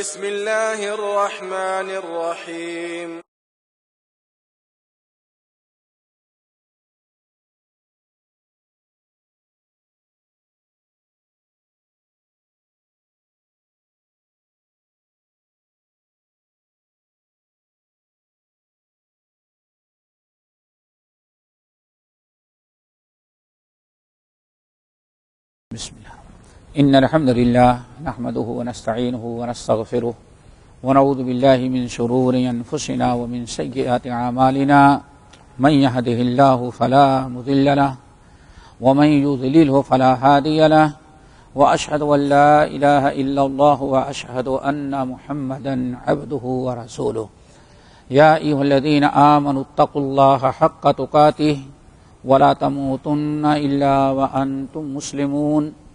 بسم الله الرحمن الرحيم. بسم الله. إن الحمد لله نحمده ونستعينه ونستغفره ونعوذ بالله من شرور أنفسنا ومن سيئات أعمالنا من يهده الله فلا مضل له ومن يضلله فلا هادي له وأشهد أن لا إله إلا الله وأشهد أن محمدا عبده ورسوله. يا أيها الذين آمنوا اتقوا الله حق تقاته ولا تموتن إلا وأنتم مسلمون.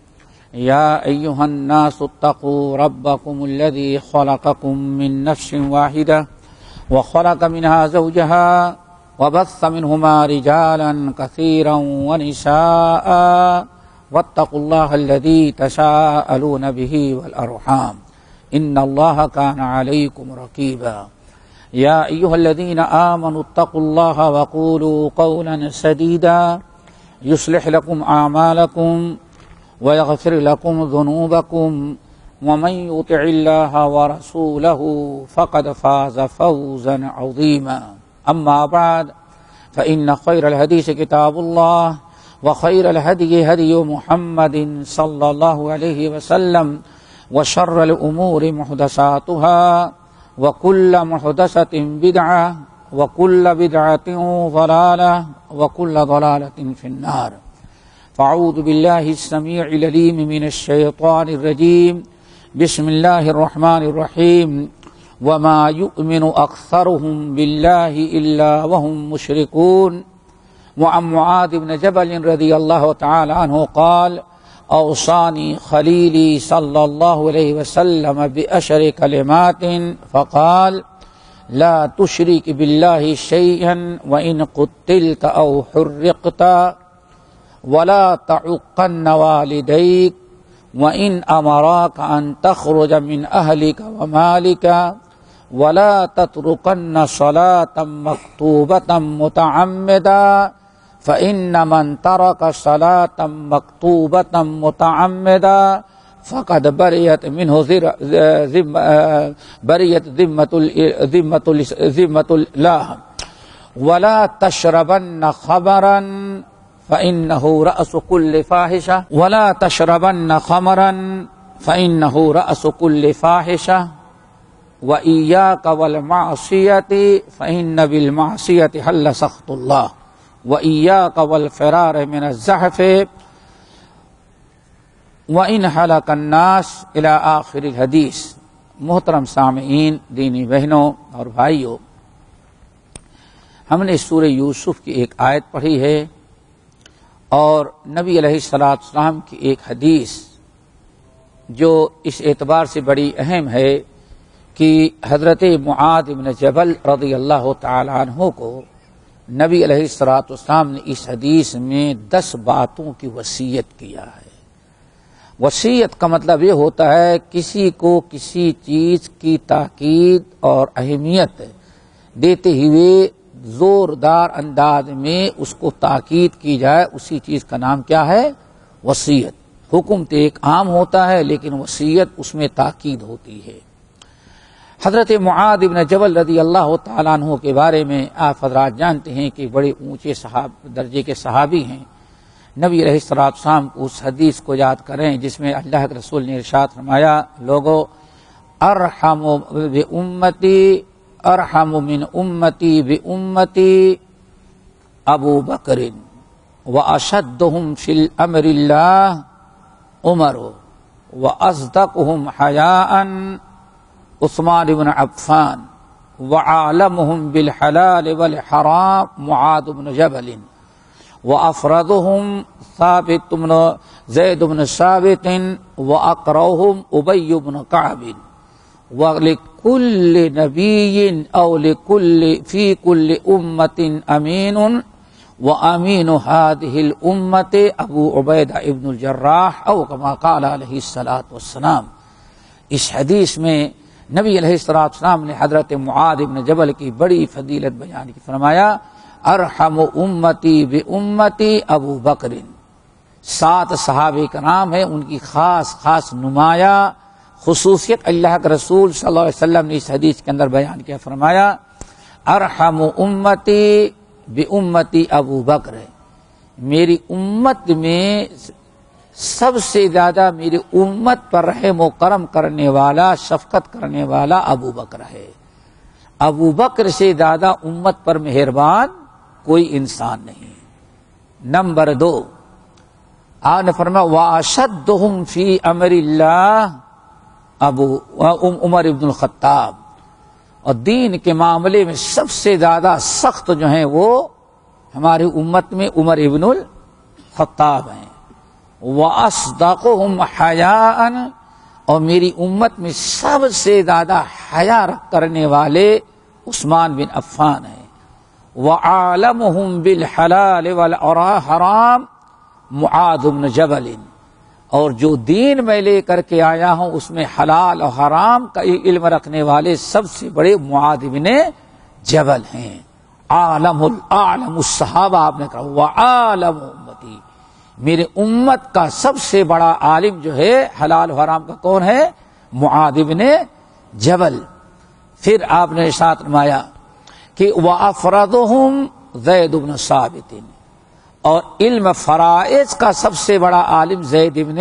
يا أيها الناس اتقوا ربكم الذي خلقكم من نفس واحدة وخلق منها زوجها وبث منهما رجالا كثيرا ونساء واتقوا الله الذي تساءلون به والأرحام إن الله كان عليكم رقيبا. يا أيها الذين آمنوا اتقوا الله وقولوا قولا سديدا يصلح لكم أعمالكم ويغفر لكم ذنوبكم ومن يطع الله ورسوله فقد فاز فوزا عظيما. أما بعد فإن خير الحديث كتاب الله وخير الهدي هدي محمد صلى الله عليه وسلم وشر الأمور محدثاتها وكل محدثة بدعة وكل بدعة ضلالة وكل ضلالة في النار. فاعوذ بالله السميع العليم من الشيطان الرجيم. بسم الله الرحمن الرحيم. وما يؤمن أكثرهم بالله إلا وهم مشركون. وعن معاذ بن جبل رضي الله تعالى عنه قال: أوصاني خليلي صلى الله عليه وسلم بأشر كلمات فقال: لا تشرك بالله شيئا وإن قتلت أو حرقت ولا تعقن والديك وإن أمراك أن تخرج من أهلك ومالك ولا تتركن صلاة مكتوبة متعمدا فإن من ترك صلاة مكتوبة متعمدا فقد برئت منه ذمة الله. ولا تشربن خمرا فإنه رأس كل فاحشة ولا تشربن خمرا فإنه رأس كل فاحشة وإياك والمعصية فإن بالمعصية حل سخط الله وإياك والفرار من الزحف وإن هلك الناس إلى آخر الحديث. محترم سامعین، دینی بہنوں اور بھائیوں، ہم نے سورہ یوسف کی ایک آیت پڑھی ہے اور نبی علیہ الصلوۃ والسلام کی ایک حدیث جو اس اعتبار سے بڑی اہم ہے کہ حضرت معاذ بن جبل رضی اللہ تعالی عنہ کو نبی علیہ الصلوۃ والسلام نے اس حدیث میں 10 باتوں کی وصیت کیا ہے۔ وصیت کا مطلب یہ ہوتا ہے کسی کو کسی چیز کی تاکید اور اہمیت دیتے ہوئے زوردار انداز میں اس کو تاکید کی جائے، اسی چیز کا نام کیا ہے؟ وصیت۔ حکم تو ایک عام ہوتا ہے لیکن وصیت اس میں تاکید ہوتی ہے۔ حضرت معاذ بن جبل رضی اللہ تعالیٰ عنہ کے بارے میں آپ حضرات جانتے ہیں کہ بڑے اونچے درجے کے صحابی ہیں۔ نبی علیہ الصلوۃ والسلام اس حدیث کو یاد کریں جس میں اللہ کے رسول نے ارشاد فرمایا: لوگو ارحم بامتی ارحم من امتی بامتی ابو بکر واشدهم فی الامر اللہ عمر واصدقهم حیاء عثمان بن عفان وعالمهم بالحلال والحرام معاذ بن جبل وافرادهم ثابت بن زید بن ثابت واقرؤهم ابی بن کعب ولکل نبی او لکل فی کل امت امین وامین هذه الامت ابو عبیدہ ابن الجراح او کما قال علیہ الصلوۃ والسلام۔ اس حدیث میں نبی علیہ السلام نے حضرت معاذ بن جبل کی بڑی فضیلت بیان کی، فرمایا ارحم امتی بامتی ابو بکر۔ 7 صحابہ کرام ہیں، ان کی خاص نمایاں خصوصیت اللہ کے رسول صلی اللہ علیہ وسلم نے اس حدیث کے اندر بیان کیا، فرمایا ارحم امتی بامتی ابو بکر، میری امت میں سب سے زیادہ میری امت پر رحم و کرم کرنے والا، شفقت کرنے والا ابو بکر ہے۔ ابو بکر سے زیادہ امت پر مہربان کوئی انسان نہیں۔ نمبر 2، آپ نے فرمایا واشدہم فی امر اللہ عمر بن الخطاب، اور دین کے معاملے میں سب سے زیادہ سخت جو ہیں وہ ہماری امت میں عمر ابن الخطاب ہیں۔ وَأَصْدَقُهُمْ حَيَاءً، اور میری امت میں سب سے زیادہ حیا کرنے والے عثمان بن عفان ہیں۔ وَعَالَمُهُمْ بِالْحَلَالِ وَالْحَرَامِ معاذ بن جبل، اور جو دین میں لے کر کے آیا ہوں اس میں حلال اور حرام کا علم رکھنے والے سب سے بڑے معاذ بن جبل ہیں۔ عالم الصحابہ، آپ نے کہا وعالم امتی، میرے امت کا سب سے بڑا عالم جو ہے حلال و حرام کا کون ہے؟ معاذ بن جبل۔ پھر آپ نے ارشاد فرمایا کہ وافرادہم زید بن ثابت، اور علم فرائض کا سب سے بڑا عالم زید بن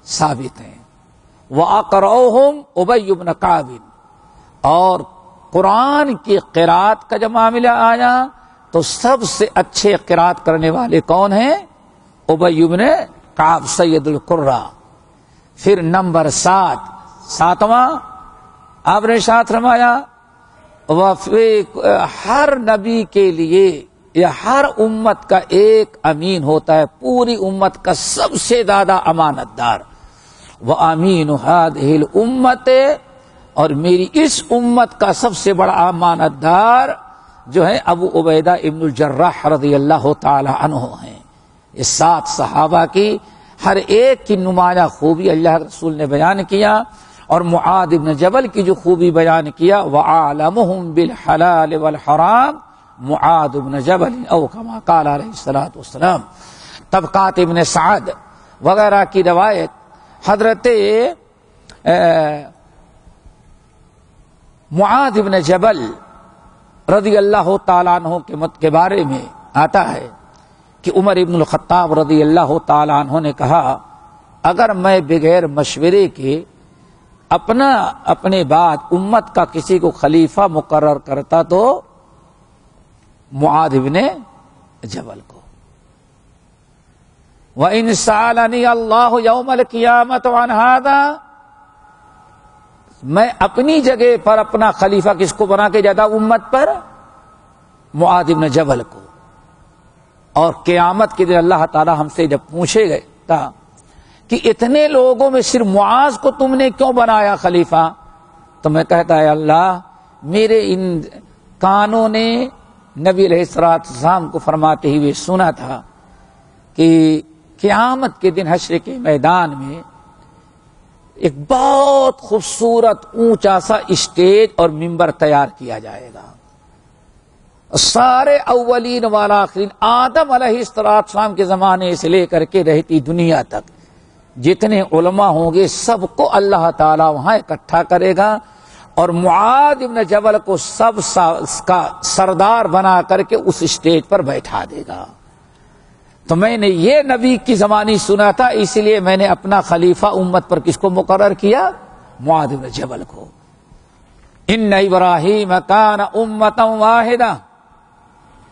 ثابت ہیں۔ وَأَقْرَؤُهُمْ أُبَيُّ بْنُ كَعْبٍ، اور قرآن کی قرات کا جب معاملہ آیا تو سب سے اچھے قرات کرنے والے کون ہیں؟ ابی بن کعب سید القرہ۔ پھر نمبر 7واں آپ نے ارشاد فرمایا ہر نبی کے لیے یا ہر امت کا ایک امین ہوتا ہے، پوری امت کا سب سے زیادہ امانت دار۔ وَأَمِينُ هَذِهِ الْأُمَّةِ، اور میری اس امت کا سب سے بڑا امانت دار جو ہے ابو عبیدہ ابن الجراح رضی اللہ تعالی عنہ ہیں۔ یہ 7 صحابہ کی ہر ایک کی نمایاں خوبی اللہ کے رسول نے بیان کیا، اور معاذ بن جبل کی جو خوبی بیان کیا وَعَالَمُهُمْ بِالْحَلَالِ وَالْحَرَامِ معاذ بن جبل او کما قال علیہ الصلوۃ والسلام۔ طبقات ابن سعد وغیرہ کی روایت حضرت معاذ بن جبل رضی اللہ تعالیٰ عنہ کے بارے میں آتا ہے کہ عمر ابن الخطاب رضی اللہ تعالیٰ عنہ نے کہا اگر میں بغیر مشورے کے اپنے بعد امت کا کسی کو خلیفہ مقرر کرتا تو معاذ بن جبل کو۔ وَإِنْ سَأَلَنِي اللَّهُ يَوْمَ الْقِيَامَةِ عَنْ هَذَا، میں اپنی جگہ پر اپنا خلیفہ کس کو بنا کے جاتا امت پر؟ معاذ بن جبل کو۔ اور قیامت کے دن اللہ تعالی ہم سے جب پوچھے گئے تھا کہ اتنے لوگوں میں صرف معاذ کو تم نے کیوں بنایا خلیفہ، تو میں کہتا ہے اللہ میرے ان کانوں نے نبی علیہ السلام کو فرماتے ہوئے سنا تھا کہ قیامت کے دن حشر کے میدان میں ایک بہت خوبصورت اونچا سا اسٹیج اور ممبر تیار کیا جائے گا، سارے اولین والا آخرین آدم علیہ السلام کے زمانے سے لے کر کے رہتی دنیا تک جتنے علماء ہوں گے سب کو اللہ تعالی وہاں اکٹھا کرے گا، اور معاذ بن جبل کو سب کا سردار بنا کر کے اس اسٹیج پر بیٹھا دے گا۔ تو میں نے یہ نبی کی زبانی سنا تھا، اس لیے میں نے اپنا خلیفہ امت پر کس کو مقرر کیا؟ معاذ بن جبل کو۔ ان ابراہیم کان امۃ واحدہ،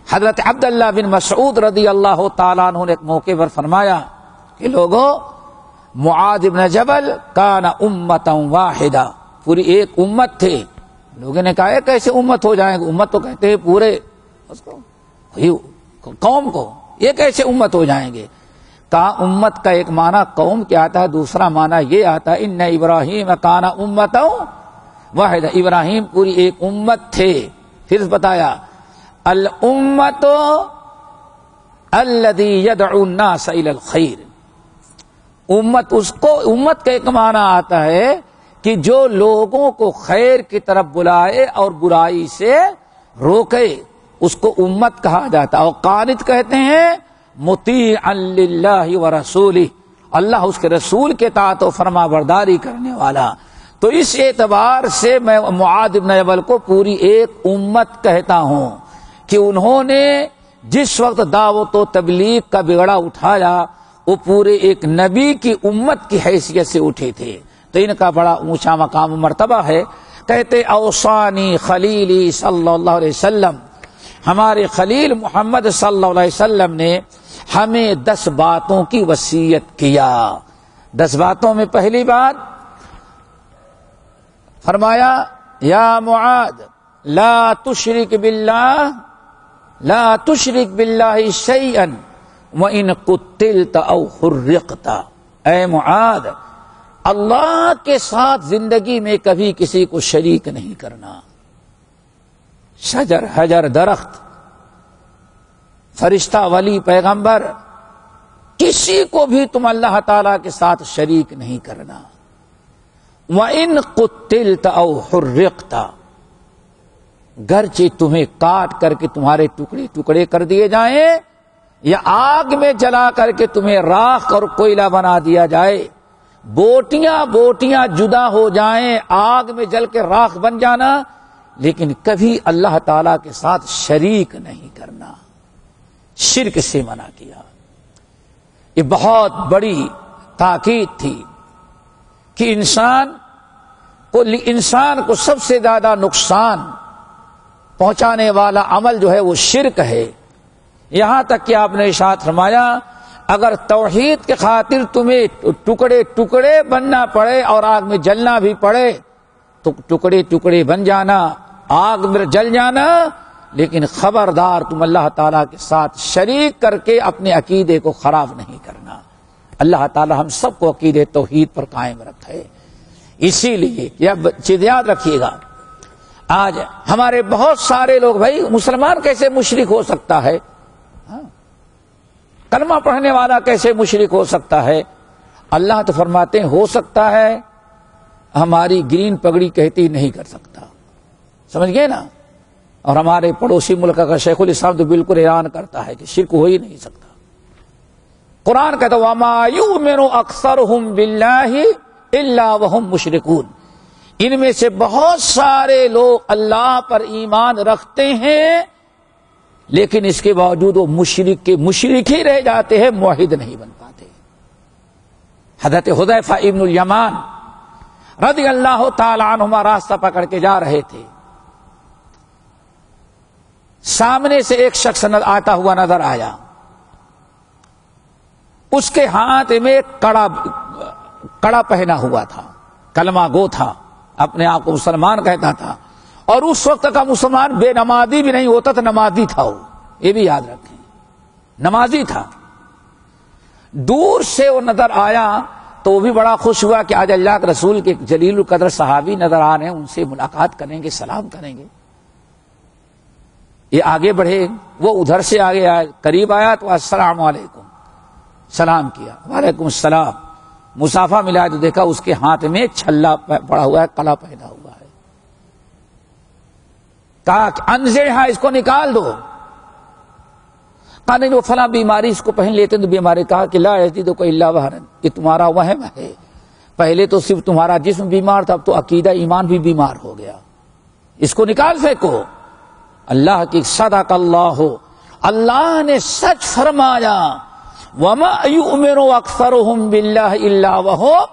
حضرت عبداللہ بن مسعود رضی اللہ تعالیٰ عنہ نے ایک موقع پر فرمایا کہ لوگوں معاذ بن جبل کان امۃ واحدہ، پوری ایک امت تھے۔ لوگوں نے کہا کیسے امت ہو جائیں گے؟ امت تو کہتے ہیں پورے اس کو قوم کو، یہ کیسے امت ہو جائیں گے؟ کہا امت کا ایک معنی قوم کیا آتا ہے، دوسرا معنی یہ آتا ہے ان ابراہیم کان امۃ واحدہ، ابراہیم پوری ایک امت تھے۔ پھر بتایا الامۃ الذی یدعو الناس الی الخیر، امت اس کو، امت کا ایک معنی آتا ہے کہ جو لوگوں کو خیر کی طرف بلائے اور برائی سے روکے اس کو امت کہا جاتا ہے. اور قانت کہتے ہیں مطیعا للہ ورسولہ، اللہ اس کے رسول کے اطاعت و فرما برداری کرنے والا. تو اس اعتبار سے میں معاذ بن جبل کو پوری ایک امت کہتا ہوں کہ انہوں نے جس وقت دعوت و تبلیغ کا بگڑا اٹھایا وہ پورے ایک نبی کی امت کی حیثیت سے اٹھے تھے. تو ان کا بڑا اونچا مقام و مرتبہ ہے. کہتے اوصانی خلیلی صلی اللہ علیہ وسلم، ہمارے خلیل محمد صلی اللہ علیہ وسلم نے ہمیں 10 باتوں کی وصیت کیا. 10 باتوں میں پہلی بات فرمایا یا معاذ لا تشرک باللہ شیئا وَإِن قُتِلْتَ أَوْ حُرِّقْتَ. اے معاذ اللہ کے ساتھ زندگی میں کبھی کسی کو شریک نہیں کرنا. شجر حجر درخت فرشتہ ولی پیغمبر کسی کو بھی تم اللہ تعالی کے ساتھ شریک نہیں کرنا. وَإِن قُتِلْتَ أَوْ حُرِّقْتَ، گرچہ تمہیں کاٹ کر کے تمہارے ٹکڑے ٹکڑے کر دیے جائیں یا آگ میں جلا کر کے تمہیں راکھ اور کوئلہ بنا دیا جائے، بوٹیاں بوٹیاں جدا ہو جائیں، آگ میں جل کے راکھ بن جانا، لیکن کبھی اللہ تعالی کے ساتھ شریک نہیں کرنا. شرک سے منع کیا. یہ بہت بڑی تاکید تھی کہ انسان کو سب سے زیادہ نقصان پہنچانے والا عمل جو ہے وہ شرک ہے. یہاں تک کہ آپ نے ارشاد فرمایا اگر توحید کے خاطر تمہیں ٹکڑے ٹکڑے بننا پڑے اور آگ میں جلنا بھی پڑے تو ٹکڑے ٹکڑے بن جانا، آگ میں جل جانا، لیکن خبردار تم اللہ تعالیٰ کے ساتھ شریک کر کے اپنے عقیدے کو خراب نہیں کرنا. اللہ تعالیٰ ہم سب کو عقیدے توحید پر قائم رکھے. اسی لیے یہ چیز یاد رکھیے گا، آج ہمارے بہت سارے لوگ بھائی مسلمان کیسے مشرک ہو سکتا ہے، کلمہ پڑھنے والا کیسے مشرک ہو سکتا ہے؟ اللہ تو فرماتے ہیں ہو سکتا ہے، ہماری گرین پگڑی کہتی نہیں کر سکتا. سمجھ گئے نا؟ اور ہمارے پڑوسی ملک کا شیخ الاسلام تو بالکل اعلان کرتا ہے کہ شرک ہو ہی نہیں سکتا. قرآن کہتا ہے وَمَا يُؤْمِنُ أَكْثَرُهُمْ بِاللَّهِ إِلَّا وَهُمْ مُشْرِكُونَ. ان میں سے بہت سارے لوگ اللہ پر ایمان رکھتے ہیں لیکن اس کے باوجود وہ مشرک ہی رہ جاتے ہیں، موحد نہیں بن پاتے. حضرت حذیفہ ابن الیمان رضی اللہ تعالی عنہما راستہ پکڑ کے جا رہے تھے. سامنے سے ایک شخص آتا ہوا نظر آیا. اس کے ہاتھ میں کڑا پہنا ہوا تھا، کلمہ گو تھا، اپنے آپ کو مسلمان کہتا تھا، اور اس وقت کا مسلمان بے نمازی بھی نہیں ہوتا تھا، نمازی تھا وہ. یہ بھی یاد رکھیں، نمازی تھا. دور سے وہ نظر آیا تو وہ بھی بڑا خوش ہوا کہ آج اللہ کے رسول کے جلیل القدر صحابی نظر آ رہے ہیں، ان سے ملاقات کریں گے، سلام کریں گے. یہ آگے بڑھے، وہ ادھر سے آگے آئے، قریب آیا تو السلام علیکم، سلام کیا، وعلیکم السلام. مسافہ ملا تو دیکھا اس کے ہاتھ میں چھلا پڑا ہوا ہے، کلا پہنا ہوا ہے. کہا انزعھا، اس کو نکال دو. کہا نہیں وہ فلاں بیماری اس کو پہن لیتے تو بیماری. کہا کہ لا یزیدک الا وہنا، یہ تمہارا وہم ہے. پہلے تو صرف تمہارا جسم بیمار تھا، اب تو عقیدہ ایمان بھی بیمار ہو گیا، اس کو نکال پھینکو. اللہ کی صدق اللہ، اللہ نے سچ فرمایا وما یؤمن اکثرهم باللہ الا وهم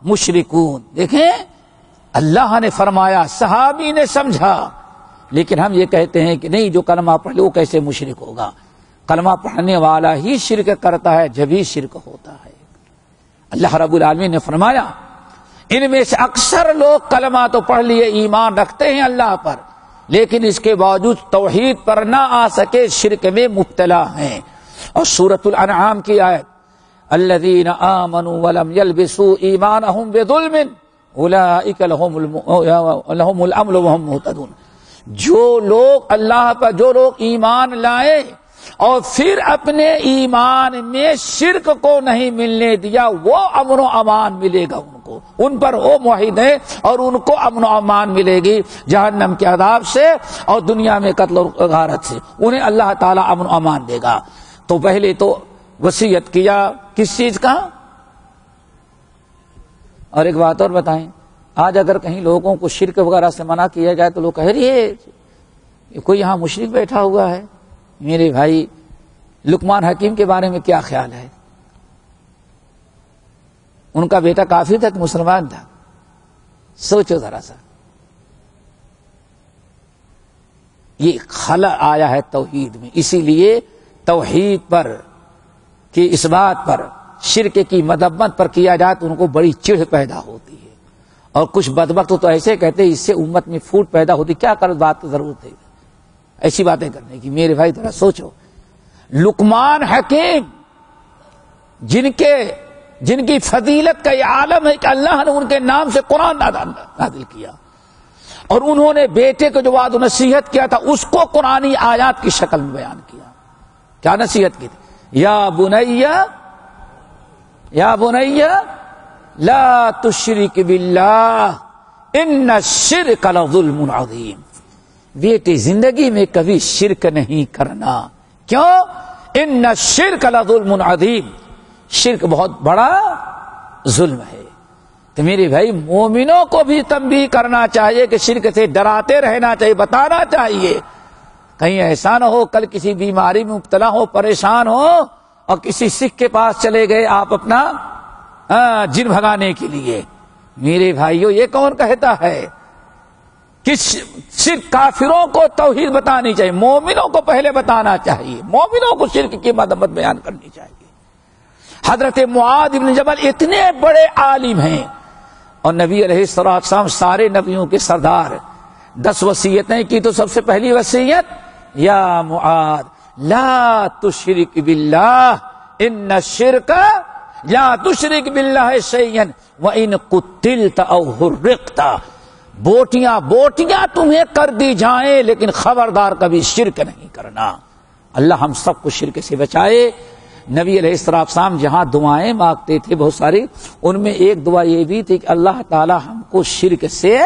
مشرکون. دیکھیں اللہ نے فرمایا، صحابی نے سمجھا، لیکن ہم یہ کہتے ہیں کہ نہیں جو کلمہ پڑھ لے وہ کیسے مشرک ہوگا. کلمہ پڑھنے والا ہی شرک کرتا ہے جب ہی شرک ہوتا ہے. اللہ رب العالمین نے فرمایا ان میں سے اکثر لوگ کلمہ تو پڑھ لیے، ایمان رکھتے ہیں اللہ پر، لیکن اس کے باوجود توحید پر نہ آ سکے، شرک میں مبتلا ہیں. اور سورۃ الانعام کی آیت الذین آمنوا ولم یلبسوا ایمانہم بظلم اولئک لہم الامن وہم مہتدون. جو لوگ اللہ پر، جو لوگ ایمان لائے اور پھر اپنے ایمان میں شرک کو نہیں ملنے دیا، وہ امن و امان ملے گا ان کو. کو، ان پر وہ موحد ہیں اور ان کو امن و امان ملے گی جہنم کے عذاب سے اور دنیا میں قتل و غارت سے، انہیں اللہ تعالیٰ امن و امان دے گا۔ تو پہلے تو وصیت کیا کس چیز کا؟ اور ایک بات اور بتائیں، آج اگر کہیں لوگوں کو شرک وغیرہ سے منع کیا جائے تو لوگ کہہ رہی ہے کوئی یہاں مشرک بیٹھا ہوا ہے۔ میرے بھائی لقمان حکیم کے بارے میں کیا خیال ہے؟ ان کا بیٹا کافر تھا کہ مسلمان تھا؟ سوچو ذرا سا۔ یہ خلا آیا ہے توحید میں، اسی لیے توحید پر کہ اس بات پر شرک کی مذمت پر کیا جائے تو ان کو بڑی چڑھ پیدا ہوتی ہے، اور کچھ بدبخت تو ایسے کہتے ہیں اس سے امت میں پھوٹ پیدا ہوتی، کیا کر بات تو ضرورت ہے ایسی باتیں کرنے کی۔ میرے بھائی ذرا سوچو، لقمان حکیم جن کی فضیلت کا یہ عالم ہے کہ اللہ نے ان کے نام سے قرآن نازل کیا، اور انہوں نے بیٹے کو جو وعد و نصیحت کیا تھا اس کو قرآنی آیات کی شکل میں بیان کیا۔ کیا نصیحت کی تھی؟ یا بنیا لا تشرک باللہ ان الشرک لظلم عظیم، بیٹے زندگی میں کبھی شرک نہیں کرنا۔ کیوں؟ ان الشرک لظلم عظیم، شرک بہت بڑا ظلم ہے۔ تو میرے بھائی مومنوں کو بھی تنبیہ کرنا چاہیے کہ شرک سے ڈراتے رہنا چاہیے، بتانا چاہیے، کہیں ایسا نہ ہو کل کسی بیماری میں مبتلا ہو، پریشان ہو اور کسی سکھ کے پاس چلے گئے آپ اپنا جن بھگانے کے لیے۔ میرے بھائیوں یہ کون کہتا ہے کہ صرف کافروں کو توحید بتانی چاہیے؟ مومنوں کو پہلے بتانا چاہیے، مومنوں کو شرک کی مذمت بیان کرنی چاہیے۔ حضرت معاذ بن جبل اتنے بڑے عالم ہیں، اور نبی علیہ السلام سارے نبیوں کے سردار، 10 وصیتیں کی تو سب سے پہلی وصیت یا معاذ لا تشرک باللہ ان الشرک لا تشرک باللہ شیئا وان قتلت او حرقت، بوٹیاں تمہیں کر دی جائیں لیکن خبردار کبھی شرک نہیں کرنا۔ اللہ ہم سب کو شرک سے بچائے۔ نبی علیہ السلام جہاں دعائیں مانگتے تھے بہت ساری، ان میں ایک دعا یہ بھی تھی کہ اللہ تعالی ہم کو شرک سے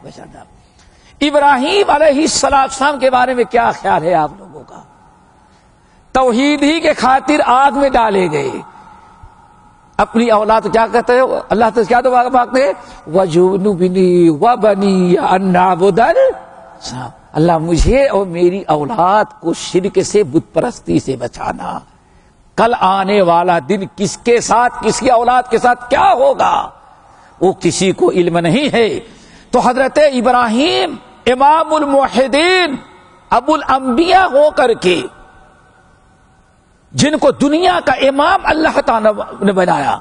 بچانا۔ ابراہیم علیہ السلام کے بارے میں کیا خیال ہے آپ لوگوں کا؟ توحید ہی کے خاطر آگ میں ڈالے گئے، اپنی اولاد کیا کہتے ہیں اللہ تو کیا دعا مانگتے ہیں؟ وَجُنُبْنِي وَبَنِيَّ أَن نَّعْبُدَ الْأَصْنَامَ، اللہ مجھے اور میری اولاد کو شرک سے بت پرستی سے بچانا۔ کل آنے والا دن کس کے ساتھ، کس کی اولاد کے ساتھ کیا ہوگا وہ کسی کو علم نہیں ہے۔ تو حضرت ابراہیم امام الموحدین ابو الانبیاء ہو کر کے، جن کو دنیا کا امام اللہ تعالی نے بنایا،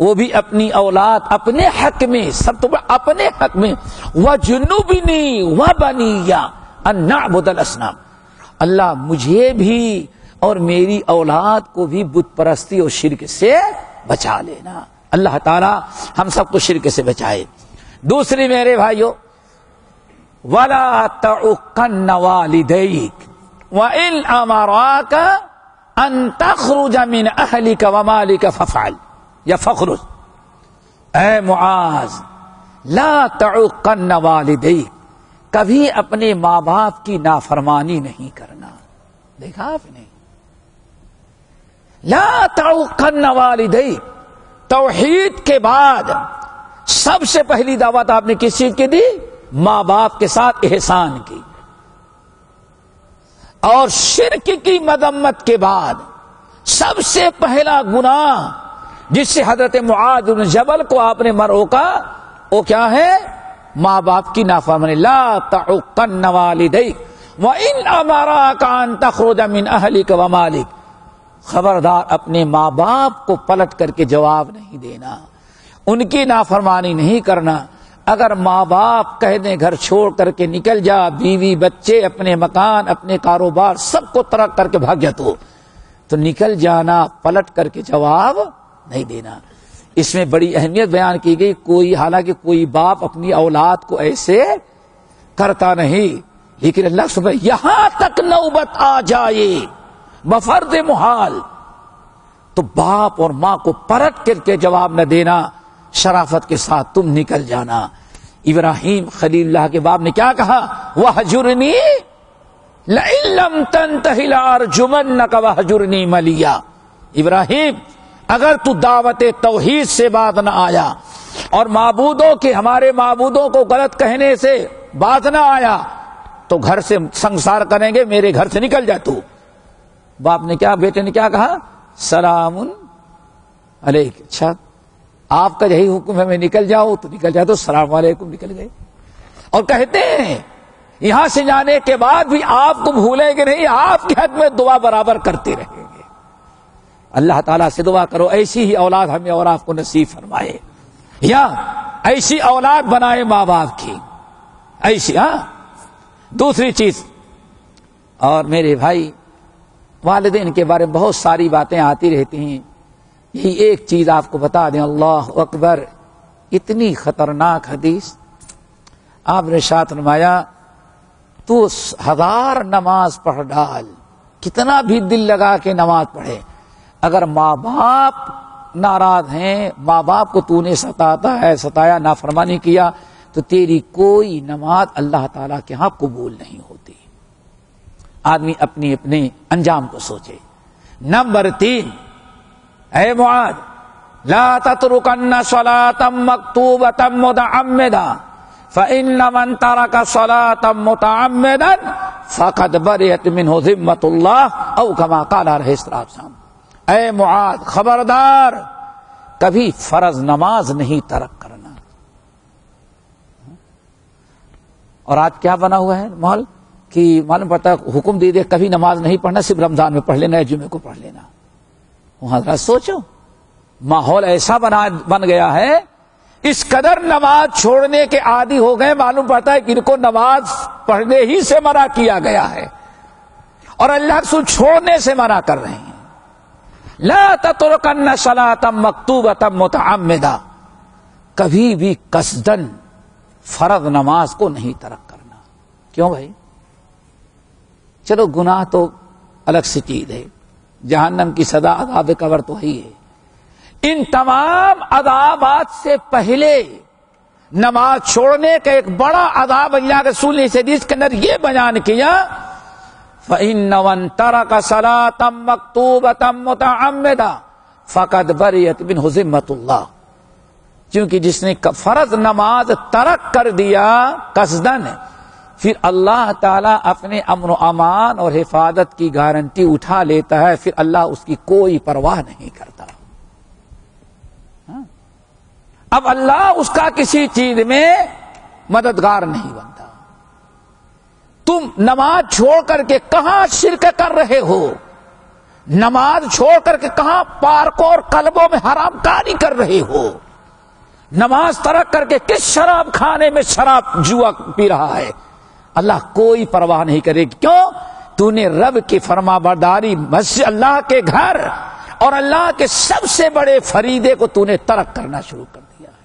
وہ بھی اپنی اولاد اپنے حق میں، سب تو اپنے حق میں وَجُنُبْنِي وَبَنِيَّ أَن نَّعْبُدَ الْأَصْنَامَ، اللہ مجھے بھی اور میری اولاد کو بھی بت پرستی اور شرک سے بچا لینا۔ اللہ تعالی ہم سب کو شرک سے بچائے۔ دوسری میرے بھائیو، وَلَا تَعُقَّنَّ وَالِدَيْكَ وَإِنْ أَمَرَاكَ أَن تَخْرُجَ مِنْ أَهْلِكَ وَمَالِكَ فَافْعَلْ یا فَخْرُجْ، اے معاذ لا تعُقَّنَّ وَالِدَيْكَ، کبھی اپنے ماں باپ کی نافرمانی نہیں کرنا۔ دیکھا آپ نے، لا تعُقَّنَّ وَالِدَيْكَ، توحید کے بعد سب سے پہلی دعوت آپ نے کس چیز کی دی؟ ماں باپ کے ساتھ احسان کی۔ اور شرک کی مذمت کے بعد سب سے پہلا گناہ جس سے حضرت معاذ بن جبل کو آپ نے روکا وہ کیا ہے؟ ماں باپ کی نافرمانی۔ لا تعقن والدیک وان امراک ان تخرج من اہلک ومالک، خبردار اپنے ماں باپ کو پلٹ کر کے جواب نہیں دینا، ان کی نافرمانی نہیں کرنا۔ اگر ماں باپ کہہ دیں گھر چھوڑ کر کے نکل جا، بیوی بچے اپنے مکان اپنے کاروبار سب کو ترک کر کے بھاگ جا، تو نکل جانا، پلٹ کر کے جواب نہیں دینا۔ اس میں بڑی اہمیت بیان کی گئی، کوئی حالانکہ کوئی باپ اپنی اولاد کو ایسے کرتا نہیں، لیکن اللہ سبحانہ یہاں تک نوبت آ جائے بفرض محال تو باپ اور ماں کو پلٹ کر کے جواب نہ دینا، شرافت کے ساتھ تم نکل جانا۔ ابراہیم خلیل اللہ کے باپ نے کیا کہا؟ وَحْجُرْنِی لَئِن لَّمْ تَنْتَهِ لَأَرْجُمَنَّكَ وَحْجُرْنِی مَلِيًّا۔ ابراہیم اگر تو دعوت توحید سے بات نہ آیا اور معبودوں کے ہمارے معبودوں کو غلط کہنے سے بات نہ آیا تو گھر سے سنسار کریں گے، میرے گھر سے نکل جا تو۔ باپ نے کیا، بیٹے نے کیا کہا؟ سلام علیک۔ اچھا آپ کا یہی حکم ہے میں نکل جاؤ تو نکل جاؤ، تو السلام علیکم نکل گئے۔ اور کہتے ہیں یہاں سے جانے کے بعد بھی آپ کو بھولیں گے نہیں، آپ کے حق میں دعا برابر کرتے رہیں گے۔ اللہ تعالیٰ سے دعا کرو ایسی ہی اولاد ہمیں اور آپ کو نصیب فرمائے، یا ایسی اولاد بنائے ماں باپ کی ایسی۔ ہاں دوسری چیز، اور میرے بھائی والدین کے بارے میں بہت ساری باتیں آتی رہتی ہیں، یہی ایک چیز آپ کو بتا دیں، اللہ اکبر، اتنی خطرناک حدیث آپ نے ارشاد فرمایا تو 1000 نماز پڑھ ڈال، کتنا بھی دل لگا کے نماز پڑھے، اگر ماں باپ ناراض ہیں، ماں باپ کو تو نے ستایا نافرمانی کیا تو تیری کوئی نماز اللہ تعالیٰ کے ہاں قبول نہیں ہوتی۔ آدمی اپنی اپنے انجام کو سوچے۔ نمبر 3، اے معاذ لا تترکن صلاة مکتوبة متعمدا فإن من ترک صلاة متعمدا فقد برئت منہ ذمۃ اللہ او کما قال علیہ السلام۔ اے معاذ خبردار، کبھی فرض نماز نہیں ترک کرنا۔ اور آج کیا بنا ہوا ہے ماحول کہ معلوم پڑتا ہے حکم دے دے کبھی نماز نہیں پڑھنا، صرف رمضان میں پڑھ لینا ہے، جمعے کو پڑھ لینا۔ وہاں ذرا سوچو، ماحول ایسا بن گیا ہے، اس قدر نماز چھوڑنے کے عادی ہو گئے، معلوم پڑتا ہے کہ ان کو نماز پڑھنے ہی سے منع کیا گیا ہے اور اللہ سے چھوڑنے سے منع کر رہے ہیں۔ لا تترکن صلاة مکتوبة متعمدا، کبھی بھی قصدن فرض نماز کو نہیں ترک کرنا۔ کیوں بھائی؟ چلو گناہ تو الگ سی چیز ہے، جہنم کی سزا عذاب قبر تو ہی ہے، ان تمام عذابات سے پہلے نماز چھوڑنے کا ایک بڑا عذاب اللہ کے رسول نے اس حدیث کے اندر یہ بیان کیا، فَإِنَّ مَن تَرَكَ صَلَاةً مَّكْتُوبَةً مُتَعَمِّدًا فَقَدْ بَرِئَتْ مِنْهُ ذِمَّةُ اللَّهِ، کیونکہ جس نے فرض نماز ترک کر دیا قصدن، پھر اللہ تعالیٰ اپنے امن و امان اور حفاظت کی گارنٹی اٹھا لیتا ہے، پھر اللہ اس کی کوئی پرواہ نہیں کرتا۔ اب اللہ اس کا کسی چیز میں مددگار نہیں بنتا۔ تم نماز چھوڑ کر کے کہاں شرک کر رہے ہو، نماز چھوڑ کر کے کہاں پارکوں اور کلبوں میں حرام کاری کر رہے ہو، نماز ترک کر کے کس شراب کھانے میں شراب جوا پی رہا ہے، اللہ کوئی پرواہ نہیں کرے گی۔ کیوں؟ تو نے رب کی فرما برداری، مسجد اللہ کے گھر اور اللہ کے سب سے بڑے فریضے کو تو نے ترک کرنا شروع کر دیا ہے۔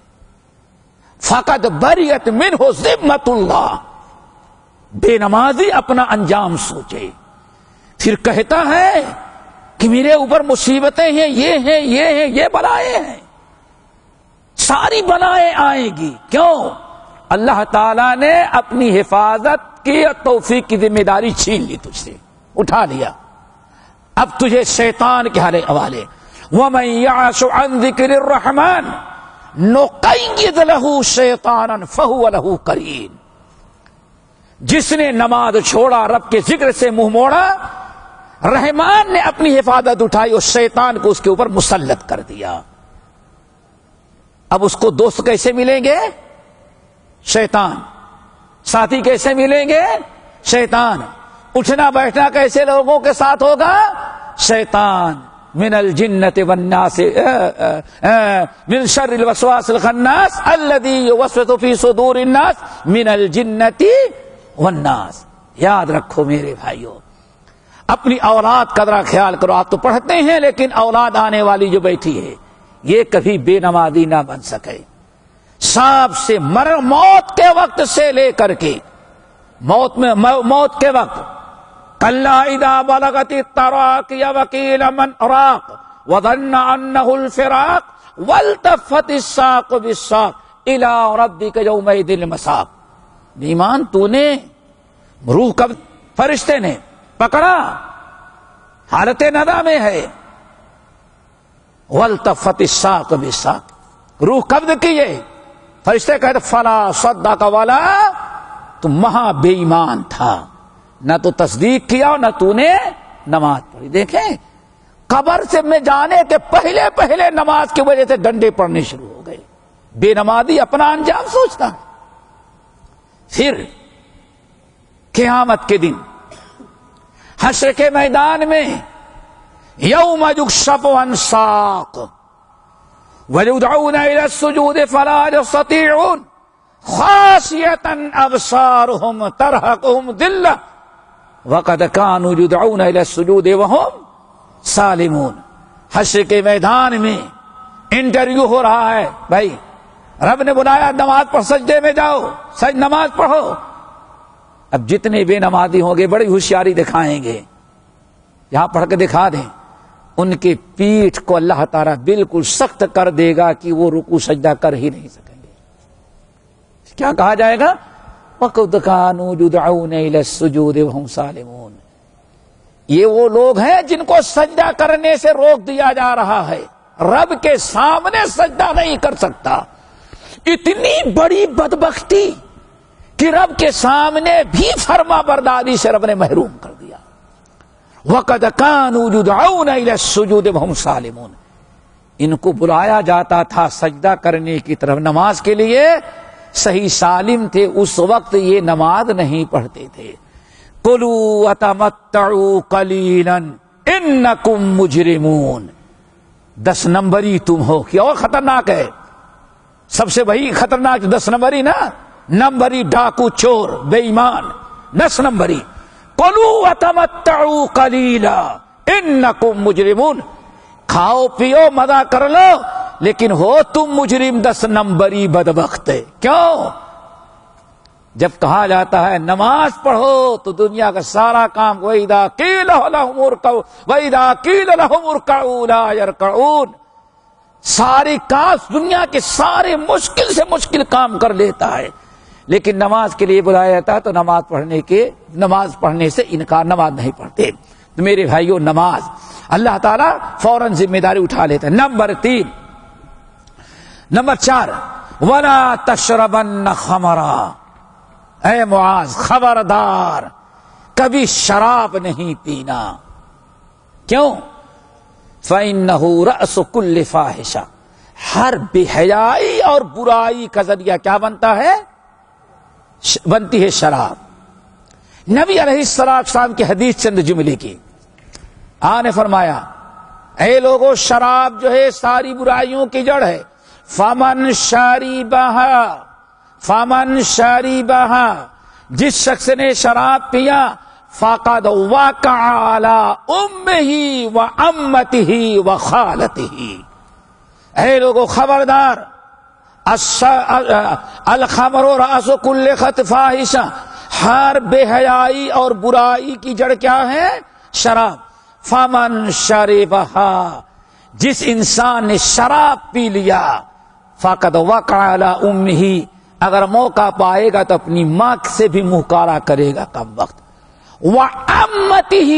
فقد بریت منہ ذمۃ اللہ، بے نمازی اپنا انجام سوچے، پھر کہتا ہے کہ میرے اوپر مصیبتیں ہیں، یہ بلائیں ہیں، ساری بلائیں آئیں گی۔ کیوں؟ اللہ تعالیٰ نے اپنی حفاظت کی توفیق کی ذمہ داری چھین لی، تجھ سے اٹھا لیا، اب تجھے شیطان کے حوالے۔ وَمَن يَعْشُ عَن ذِكْرِ الرَّحْمَنِ نُقَيِّضْ لَهُ شَيْطَانًا فَهُوَ لَهُ قَرِينٌ، جس نے نماز چھوڑا، رب کے ذکر سے منہ موڑا، رحمان نے اپنی حفاظت اٹھائی اور شیطان کو اس کے اوپر مسلط کر دیا۔ اب اس کو دوست کیسے ملیں گے؟ شیطان۔ ساتھی کیسے ملیں گے؟ شیطان۔ اٹھنا بیٹھنا کیسے لوگوں کے ساتھ ہوگا؟ شیطان۔ من الجنۃ والناس من شر الوسواس الخناس الذی یوسوس فی صدور الناس من الجنۃ والناس۔ یاد رکھو میرے بھائیو، اپنی اولاد کا ذرا خیال کرو۔ آپ تو پڑھتے ہیں لیکن اولاد آنے والی جو بیٹھی ہے یہ کبھی بے نمازی نہ بن سکے۔ سانپ سے موت کے وقت سے لے کر کے موت کے وقت، کلا اذا بلغت التراقی وقیل من اراق وظن انہ الفراق والتفت الساق بالساق الى ربک یومئذ المساق. ایمان تو نے روح کب فرشتے نے پکڑا، حالت ندا میں ہے. والتفت الساق بالساق، روح قبض کیے، فرشتے کہتے فلا صدق ولا، تو مہا بے ایمان تھا، نہ تو تصدیق کیا اور نہ تو نے نماز پڑھی. دیکھیں قبر سے میں جانے کے پہلے پہلے نماز کی وجہ سے ڈنڈے پڑنے شروع ہو گئے. بے نمازی اپنا انجام سوچتا ہے. پھر قیامت کے دن حشر کے میدان میں یوم یکشف عن ساق ویدعون الی السجود فلا یستطیعون خاشعۃ ابصارهم ترهقهم ذلہ وقد كانوا يدعون الى السجود وهم سالمون. حشر کے میدان میں انٹرویو ہو رہا ہے. بھائی رب نے بلایا نماز پر سجدے میں جاؤ، نماز پڑھو. اب جتنے بے نمازی ہوں گے بڑی ہوشیاری دکھائیں گے، یہاں پڑھ کے دکھا دیں. ان کے پیٹھ کو اللہ تعالیٰ بالکل سخت کر دے گا کہ وہ رکوع سجدہ کر ہی نہیں سکیں گے. کیا کہا جائے گا؟ وَقَدْ كَانُوا يُدْعَوْنَ إِلَى السُّجُودِ وَهُمْ سَالِمُونَ. یہ وہ لوگ ہیں جن کو سجدہ کرنے سے روک دیا جا رہا ہے. رب کے سامنے سجدہ نہیں کر سکتا. اتنی بڑی بدبختی کہ رب کے سامنے بھی فرما برداری سے رب نے محروم کر دیا. وَقَدْ كَانُوا يُدْعَوْنَ إِلَى السُّجُودِ وَهُمْ سَالِمُونَ. ان کو بلایا جاتا تھا سجدہ کرنے کی طرف، نماز کے لیے. صحیح سالم تھے، اس وقت یہ نماز نہیں پڑھتے تھے. قُلُوا وَتَمَتَّعُوا قَلِيلًا إِنَّكُمْ مُجْرِمُونَ. 10 نمبری تم ہو. کیا اور خطرناک ہے، سب سے وہی خطرناک 10 نمبری نا، نمبری ڈاکو چور بے ایمان. 10 نمبری. قُلُوا وَتَمَتَّعُوا قَلِيلًا إِنَّكُمْ مُجْرِمُونَ. کھاؤ پیو مزہ کر لو، لیکن ہو تم مجرم 10 نمبری بدبخت. کیوں؟ جب کہا جاتا ہے نماز پڑھو تو دنیا کا سارا کام وَإِذَا قِيلَ لَهُمُ ارْكَعُوا وَإِذَا قِيلَ لَهُمُ ارْكَعُوا لَا يَرْكَعُونَ. سارے کام دنیا کے سارے مشکل سے مشکل کام کر لیتا ہے، لیکن نماز کے لیے بلایا جاتا ہے تو نماز پڑھنے سے انکار، نماز نہیں پڑھتے. تو میرے بھائیو، نماز اللہ تعالیٰ فوراً ذمہ داری اٹھا لیتا ہے. نمبر 3. نمبر 4 وَلَا تَشْرَبَنَّ خَمْرًا. اے معاذ خبردار، کبھی شراب نہیں پینا. کیوں؟ فَإِنَّهُ رَأْسُ كُلِّ فَاحِشَةٍ. ہر بے حیائی اور برائی کا ذریعہ کیا بنتا ہے؟ بنتی ہے شراب. نبی علیہ السلام کی حدیث چند جملے کی. آپ نے فرمایا اے لوگو، شراب جو ہے ساری برائیوں کی جڑ ہے. فَمَنْ شَرِبَهَا، جس شخص نے شراب پیا، فَقَدْ وَقَعَ عَلَىٰ أُمِّهِ وَعَمَّتِهِ وَخَالَتِهِ. اے لوگو خبردار، الخمر رأس كل فاحشہ، ہر بے حیائی اور برائی کی جڑ کیا ہے؟ شراب. فَمَنْ شَرِبَهَا، جس انسان نے شراب پی لیا، فَقَدْ وَقَعَ عَلَىٰ أُمِّهِ، اگر موقع پائے گا تو اپنی ماں سے بھی منہ کالا کرے گا کم وقت. وَعَمَّتِهِ،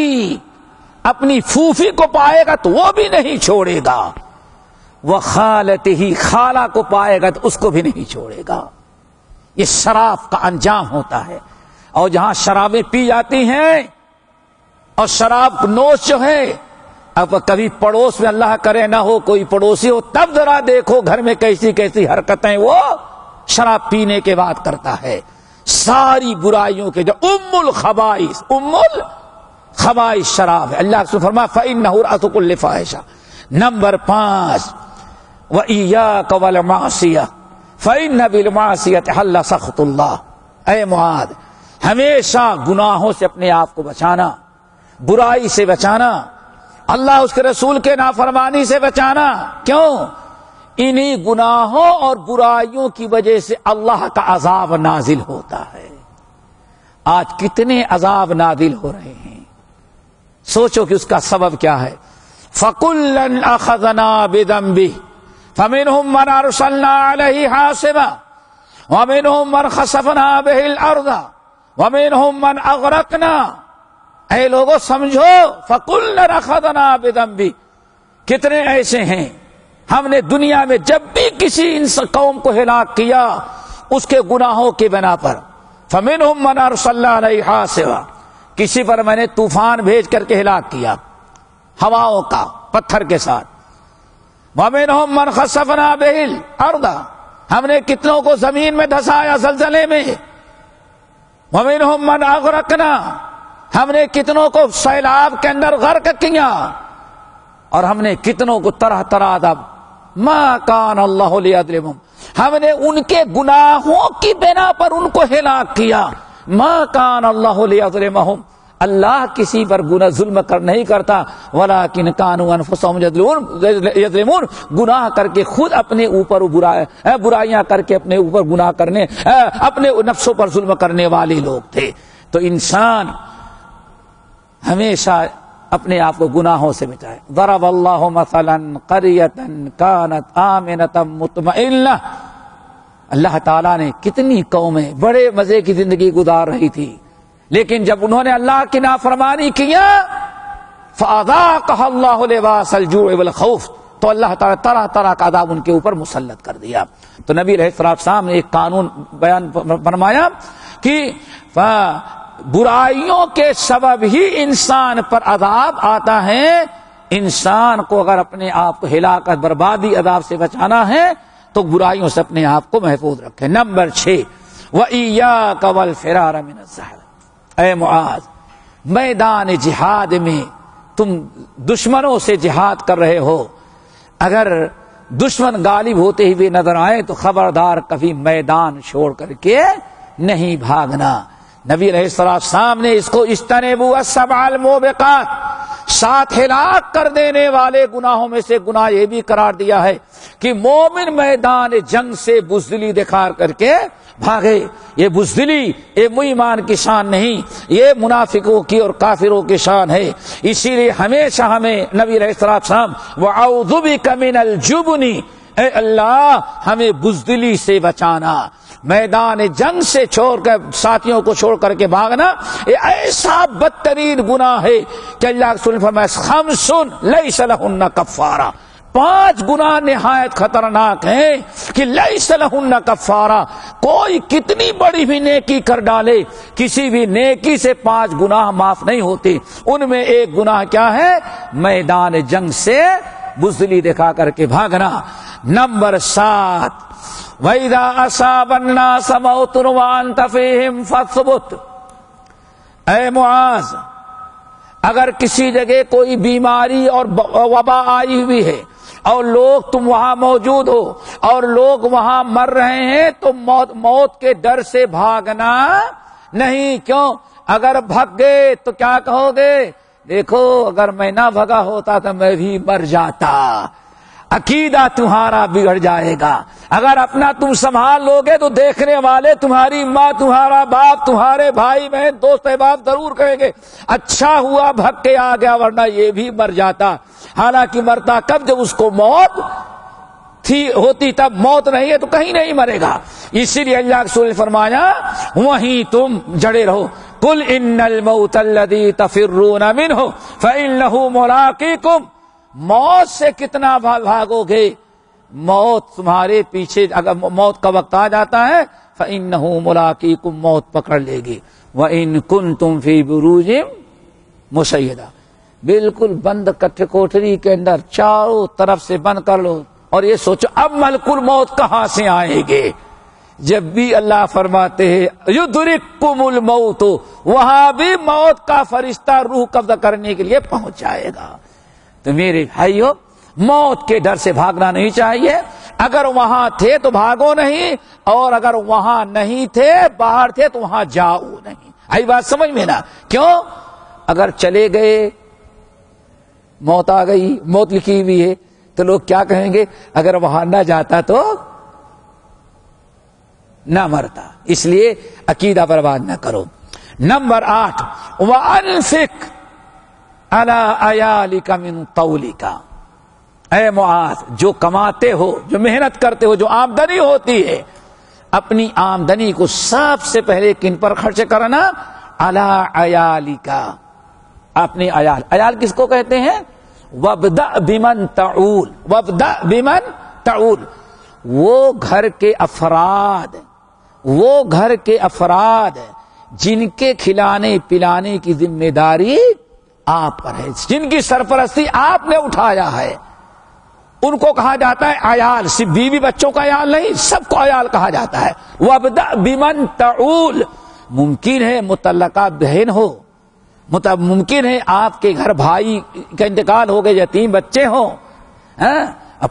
اپنی پھوپھی کو پائے گا تو وہ بھی نہیں چھوڑے گا. وَخَالَتِهِ، خالہ کو پائے گا تو اس کو بھی نہیں چھوڑے گا. یہ شراب کا انجام ہوتا ہے. اور جہاں شرابیں پی جاتی ہیں اور شراب نوش جو ہے، اب کبھی پڑوس میں اللہ کرے نہ ہو کوئی پڑوسی ہو، تب ذرا دیکھو گھر میں کیسی کیسی حرکتیں وہ شراب پینے کے بعد کرتا ہے. ساری برائیوں کے جو ام الخبائث شراب ہے. اللہ سے فرما فَإِنَّهُ رَأْسُ كُلِّ فَاحِشَةٍ. نمبر 5 وَإِيَّاكَ وَالْمَعْصِيَةَ فَإِنَّ بِالْمَعْصِيَةِ حَلَّ سَخْطُ اللَّهِ. اے معاذ، ہمیشہ گناہوں سے اپنے آپ کو بچانا، برائی سے بچانا، اللہ اس کے رسول کے نافرمانی سے بچانا. کیوں؟ انہی گناہوں اور برائیوں کی وجہ سے اللہ کا عذاب نازل ہوتا ہے. آج کتنے عذاب نازل ہو رہے ہیں، سوچو کہ اس کا سبب کیا ہے. فَكُلًّا أَخَذْنَا بِذَنبِهِ فمنهم من ارسلنا علیہ حاصبا ومنهم من خسفنا به الارض ومنهم من اغرقنا. اے لوگوں سمجھو، فَقُلْنَا رَخَذْنَا بِذَنْبِهِ، کتنے ایسے ہیں ہم نے دنیا میں جب بھی کسی قوم کو ہلاک کیا اس کے گناہوں کی بنا پر. فَمِنْهُمْ مَنْ أَرْسَلْنَا عَلَيْهِ حَاصِبًا، کسی پر میں نے طوفان بھیج کر کے ہلاک کیا ہواؤں کا، پتھر کے ساتھ. وَمِنْهُمْ مَنْ خَسَفْنَا بِهِ الْأَرْضَ، ہم نے کتنوں کو زمین میں دھسایا زلزلے میں. وَمِنْهُمْ مَنْ أَغْرَقْنَا، ہم نے کتنوں کو سیلاب کے اندر غرق کیا، اور ہم نے کتنوں کو طرح طرح عذاب. ما کان اللہ لیظلمہم، ہم نے ان کے گناہوں کی بنا پر ان کو ہلاک کیا. ما کان اللہ لیظلمہم، اللہ کسی پر ظلم نہیں کرتا. ولکن کانوا انفسہم یظلمون، گناہ کر کے خود اپنے اوپر برائیاں کر کے اپنے اوپر گناہ کرنے، اپنے نفسوں پر ظلم کرنے والے لوگ تھے. تو انسان ہمیشہ اپنے آپ کو گناہوں سے بچائے. ضرب اللہ مثلا قریۃ کانت آمنۃ مطمئنہ، اللہ تعالیٰ نے کتنی قومیں بڑے مزے کی زندگی گزار رہی تھی، لیکن جب انہوں نے اللہ کی نافرمانی کیا فَأَذَاقَهَا اللَّهُ لِبَاسَ الْجُوعِ وَالْخَوْفِ، تو اللہ تعالیٰ طرح طرح کا عذاب ان کے اوپر مسلط کر دیا. تو نبی علیہ السلام نے ایک قانون بیان فرمایا کہ برائیوں کے سبب ہی انسان پر عذاب آتا ہے. انسان کو اگر اپنے آپ کو ہلاکت بربادی عذاب سے بچانا ہے تو برائیوں سے اپنے آپ کو محفوظ رکھے. نمبر 6 وَإِيَّاكَ وَالْفِرَارَ مِنَ الزَّحْفِ، اے معاذ میدان جہاد میں تم دشمنوں سے جہاد کر رہے ہو، اگر دشمن غالب ہوتے ہوئے نظر آئے تو خبردار کبھی میدان چھوڑ کر کے نہیں بھاگنا. نبی علیہ السلام نے اس کو اجتنبوا السبع الموبقات، 7 ہلاک کر دینے والے گناہوں میں سے گناہ یہ بھی قرار دیا ہے کہ مومن میدان جنگ سے بزدلی دکھا کر کے بھاگے. یہ بزدلی یہ ایمان کی شان نہیں، یہ منافقوں کی اور کافروں کی شان ہے. اسی لیے ہمیشہ ہمیں نبی علیہ السلام وَأَعُوذُ بِكَ مِنَ الْجُبْنِ، اے اللہ ہمیں بزدلی سے بچانا. میدان جنگ سے چھوڑ کر ساتھیوں کو چھوڑ کر کے بھاگنا یہ ایسا بدترین گناہ ہے کہ اللہ رسول نے فرمایا خمس لیس لہن کفارہ، 5 گناہ نہایت خطرناک ہیں کہ لیس لہن کفارہ، کوئی کتنی بڑی بھی نیکی کر ڈالے کسی بھی نیکی سے 5 گناہ معاف نہیں ہوتے. ان میں ایک گناہ کیا ہے؟ میدان جنگ سے بزدلی دکھا کر کے بھاگنا. نمبر 7 وَإِذَا أَصَابَ النَّاسَ مَوْتٌ وَأَنْتَ فِيهِمْ فَاثْبُتْ، اے معاذ اگر کسی جگہ کوئی بیماری اور وبا آئی ہوئی ہے اور لوگ تم وہاں موجود ہو اور لوگ وہاں مر رہے ہیں تو موت کے ڈر سے بھاگنا نہیں. کیوں؟ اگر بھگ گئے تو کیا کہو گے؟ دیکھو اگر میں نہ بھگا ہوتا تو میں بھی مر جاتا. عقیدہ تمہارا بگڑ جائے گا. اگر اپنا تم سنبھال لوگے تو دیکھنے والے تمہاری ماں، تمہارا باپ، تمہارے بھائی بہن، دوست احباب ضرور کہیں گے اچھا ہوا بھگ کے آ گیا ورنہ یہ بھی مر جاتا. حالانکہ مرتا کب؟ جب اس کو موت ہوتی تب. موت نہیں ہے تو کہیں نہیں مرے گا. اسی لیے اللہ کے رسول نے فرمایا وہیں تم جڑے رہو. قل ان الموت الذی تفرون منہ فانہ ملاقیکم، موت سے کتنا بھاگو گے، موت تمہارے پیچھے. اگر موت کا وقت آ جاتا ہے فإنہ ملاقیکم، موت پکڑ لے گی. وإن کنتم فی بروج مشیدہ، بالکل بند کوٹری کے اندر چاروں طرف سے بند کر لو اور یہ سوچو اب ملک الموت کہاں سے آئیں گے. جب بھی اللہ فرماتے ہیں یدرککم الموت، وہاں بھی موت کا فرشتہ روح قبضہ کرنے کے لیے پہنچ جائے گا. تو میرے بھائیو موت کے ڈر سے بھاگنا نہیں چاہیے. اگر وہاں تھے تو بھاگو نہیں، اور اگر وہاں نہیں تھے باہر تھے تو وہاں جاؤ نہیں. آئی بات سمجھ میں نا؟ کیوں؟ اگر چلے گئے موت آ گئی، موت لکھی ہوئی ہے تو لوگ کیا کہیں گے؟ اگر وہاں نہ جاتا تو نہ مرتا. اس لیے عقیدہ برباد نہ کرو. نمبر 8 وَأَنفِقْ عَلَىٰ عَيَالِكَ مِنْ طَوْلِكَ، اے معاذ جو کماتے ہو، جو محنت کرتے ہو، جو آمدنی ہوتی ہے، اپنی آمدنی کو سب سے پہلے کن پر خرچ کرنا؟ علی عیالک، اپنے عیال کس کو کہتے ہیں؟ وابدأ بمن تعول، وابدأ بمن تعول، وہ گھر کے افراد جن کے کھلانے پلانے کی ذمہ داری آپ پر ہے، جن کی سرپرستی آپ نے اٹھایا ہے، ان کو کہا جاتا ہے عیال۔ صرف بیوی بچوں کا عیال نہیں، سب کو عیال کہا جاتا ہے۔ وابدأ بمن تعول، ممکن ہے مطلقہ بہن ہو، ممکن ہے آپ کے گھر بھائی کا انتقال ہو گئے، یتیم بچے ہوں،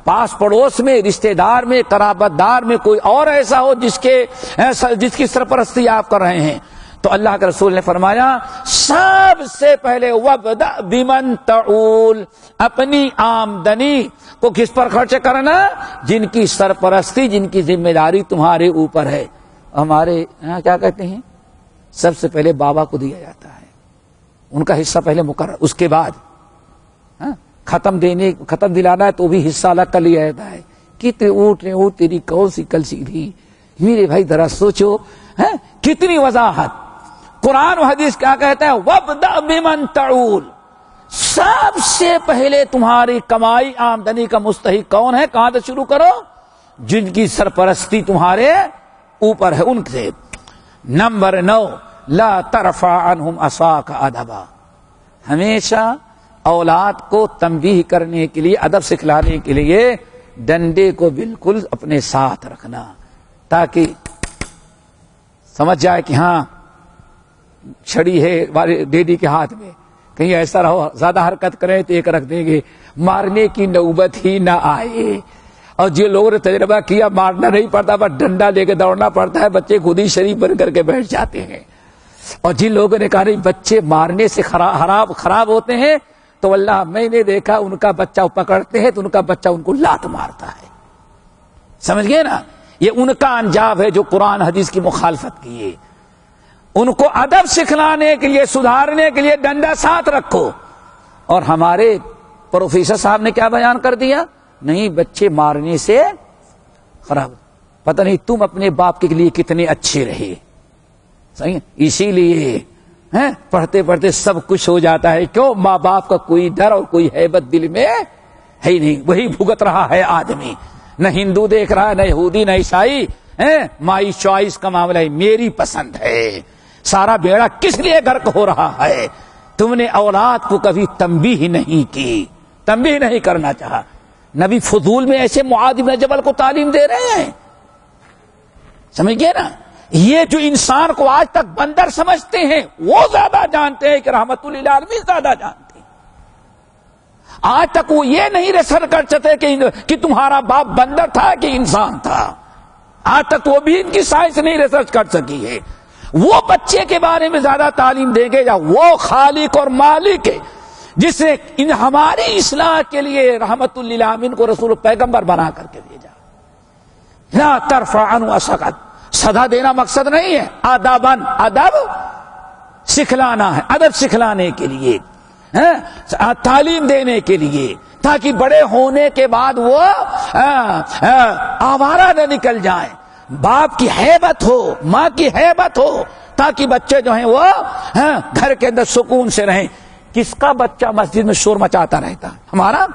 پاس پڑوس میں، رشتہ دار میں، قرابت دار میں کوئی اور ایسا ہو جس کی سرپرستی آپ کر رہے ہیں، تو اللہ کے رسول نے فرمایا سب سے پہلے وابدأ بمن تعول، اپنی آمدنی کو کس پر خرچ کرنا؟ جن کی سرپرستی، جن کی ذمہ داری تمہارے اوپر ہے۔ ہمارے یہاں کیا کہتے ہیں؟ سب سے پہلے بابا کو دیا جاتا ہے، ان کا حصہ پہلے مقرر، اس کے بعد ختم دلانا ہے تو بھی حصہ الگ کر لیا جاتا ہے۔ کتنے اونٹ تیری کون سی کل سیدھی، میرے بھائی ذرا سوچو، کتنی وضاحت۔ قرآن و حدیث کیا کہتا ہے؟ وابدأ بمن تعول، سب سے پہلے تمہاری کمائی آمدنی کا مستحق کون ہے؟ کہاں سے شروع کرو؟ جن کی سرپرستی تمہارے اوپر ہے، ان سے۔ نمبر 9، لا ترفع عنہم عصاک ادبا، ہمیشہ اولاد کو تنبیہ کرنے کے لیے، ادب سکھلانے کے لیے ڈنڈے کو بالکل اپنے ساتھ رکھنا، تاکہ سمجھ جائے کہ ہاں چھڑی ہے ڈیڈی کے ہاتھ میں، کہیں ایسا رہو زیادہ حرکت کریں تو ایک رکھ دیں گے، مارنے کی نوبت ہی نہ آئے۔ اور جو لوگوں نے تجربہ کیا مارنا نہیں پڑتا، بس ڈنڈا لے کے دوڑنا پڑتا ہے، بچے خود ہی شریف بن کر کے بیٹھ جاتے ہیں۔ اور جن لوگوں نے کہا نہیں بچے مارنے سے خراب ہوتے ہیں، تو اللہ میں نے دیکھا ان کا بچہ پکڑتے ہیں تو ان کا بچہ ان کو لات مارتا ہے۔ سمجھ گئے نا؟ یہ ان کا انجام ہے جو قرآن حدیث کی مخالفت کی ہے۔ ان کو ادب سکھلانے کے لیے، سدھارنے کے لیے ڈنڈا ساتھ رکھو۔ اور ہمارے پروفیسر صاحب نے کیا بیان کر دیا؟ نہیں بچے مارنے سے خراب، پتہ نہیں تم اپنے باپ کے لیے کتنے اچھے رہے، صحیح، اسی لیے پڑھتے پڑھتے سب کچھ ہو جاتا ہے۔ کیوں؟ ماں باپ کا کوئی ڈر اور کوئی ہیبت دل میں ہے ہی نہیں، وہی بھگت رہا ہے آدمی، نہ ہندو دیکھ رہا ہے، نہ یہودی، نہ عیسائی، مائی چوائس کا معاملہ ہے، میری پسند ہے۔ سارا بیڑا کس لیے غرق ہو رہا ہے؟ تم نے اولاد کو کبھی تنبیہ نہیں کی، تنبیہ نہیں کرنا چاہا۔ نبی فضول میں ایسے معاذ بن جبل کو تعلیم دے رہے ہیں، سمجھ گئے نا؟ یہ جو انسان کو آج تک بندر سمجھتے ہیں وہ زیادہ جانتے ہیں کہ رحمت للعالمین زیادہ جانتے ہیں۔ آج تک وہ یہ نہیں ریسرچ کر سکتے کہ تمہارا باپ بندر تھا کہ انسان تھا، آج تک وہ بھی ان کی سائنس نہیں ریسرچ کر سکی ہے۔ وہ بچے کے بارے میں زیادہ تعلیم دیں گے یا وہ خالق اور مالک ہے جس نے ہماری اصلاح کے لیے رحمت للعالمین کو رسول پیغمبر بنا کر کے بھیجا۔ لا ترفع عنہ عصاک، سزا دینا مقصد نہیں ہے، ادب سکھلانا ہے، ادب سکھلانے کے لیے، تعلیم دینے کے لیے، تاکہ بڑے ہونے کے بعد وہ آوارہ نہ نکل جائیں، باپ کی ہیبت ہو، ماں کی ہیبت ہو، تاکہ بچے جو ہیں وہ گھر کے اندر سکون سے رہیں۔ کس کا بچہ مسجد میں شور مچاتا رہتا؟ ہمارا؟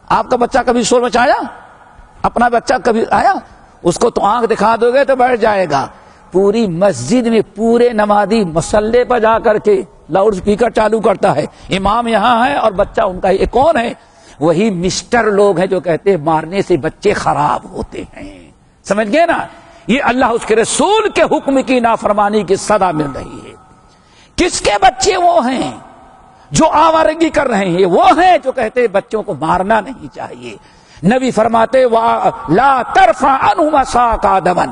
آپ کا بچہ کبھی شور مچایا؟ اپنا بچہ کبھی آیا؟ اس کو تو آنکھ دکھا دو گے تو بیٹھ جائے گا۔ پوری مسجد میں پورے نمازی مصلی پر جا کر کے لاؤڈ سپیکر چالو کرتا ہے، امام یہاں ہے اور بچہ ان کا، یہ کون ہے؟ وہی مسٹر لوگ ہیں جو کہتے ہیں مارنے سے بچے خراب ہوتے ہیں۔ سمجھ گئے نا؟ یہ اللہ اس کے رسول کے حکم کی نافرمانی کی سزا مل رہی ہے۔ کس کے بچے وہ ہیں جو آوارگی کر رہے ہیں؟ وہ ہیں جو کہتے ہیں بچوں کو مارنا نہیں چاہیے۔ نبی فرماتے لا ترفع عنہم عصاک ادبا،